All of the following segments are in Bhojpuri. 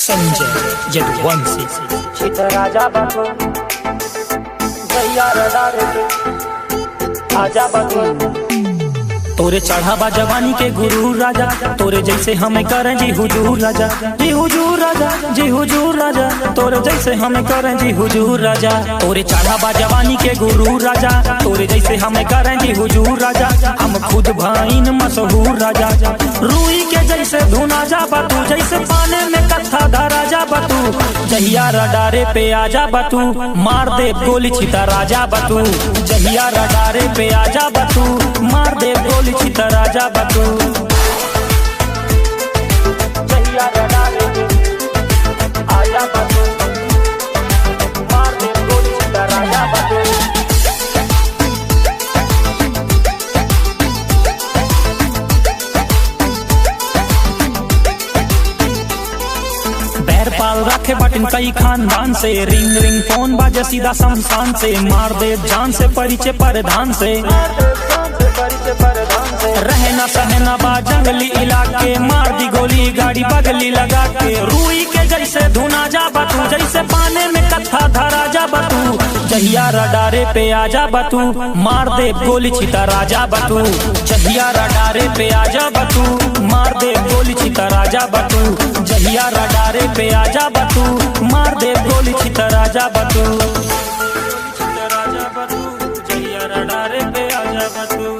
संजय यदुवंशी राजा बाबू भैया आजा बाबू तोरे चढ़ावा जवानी के गुरु राजा, तोरे जैसे हमें करें जी हुजूर राजा, जी हुजूर राजा, जी हुजूर राजा, तोरे जैसे हमें करें जी हुजूर राजा। तोरे चढ़ावा जवानी के गुरु राजा, तोरे जैसे हमें करें जी हुजूर राजा। हम खुद भाईन मशहूर राजा, रूई के जैसे धुना जा बतू, जैसे पाने में कत्था धरा जा बतू। जहिया रडारे पे आजा बतू, मार दे गोली छिता राजा बतू। जहिया रडारे पे आजा बतू, मार दे गोली छिता राजा बतू। भैया आजा बाबू मार दे गोली राजा बाबू। बैर पाल रखे बटन कई खानदान से, रिंग रिंग फोन बाजे सीधा शमशान से। मार दे जान से परिचय परधान से, रहना सहना बा जंगली इलाके। मार दी गोली गाड़ी बगली लगा के, रूई के जैसे धुना जा बतू, जैसे पाने में कत्था धरा जा बतू। जहिया रडारे पे आजा बतू, मार दे गोली छिता राजा बतू। जहिया रडारे पे आजा बतू, मार दे गोली छिता राजा बतू। जहिया रडारे पे आजा बतू, मार दे गोली छिता राजा बतू। जहिया रडारे पे आजा बतू,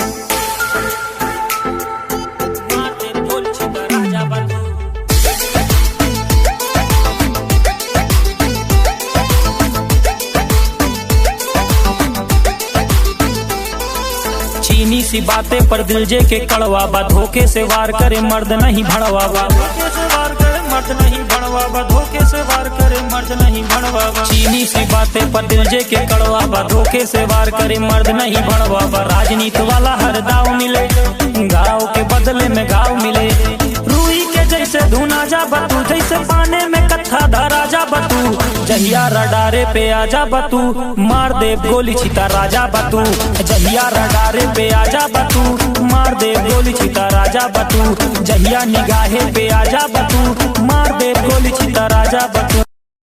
चीनी सी बातें पर दिल जे के कड़वा बा। धोखे से वार करे मर्द नहीं भड़वा बा, धोखे से वार करे मर्द नहीं भड़वा बा, धोखे से वार करे मर्द नहीं भड़वा बा। चीनी सी बातें पर दिल जे के कड़वा बा, धोखे से वार करे मर्द नहीं भड़वा बा। राजनीति वाला हर दाव मिले, गाँव के बदले में गाँव मिले। रूई के जैसे धुना जा बतू, जैसे पाने में कत्था धरा जा बतू। जहिया रडारे पे आजा बतू, मार दे गोली छिता राजा बतू। जहिया रडारे पे आजा बतू, मार दे गोली छिता राजा बतू। जहिया निगाहे पे आजा बतू, मार दे गोली छिता राजा बतू।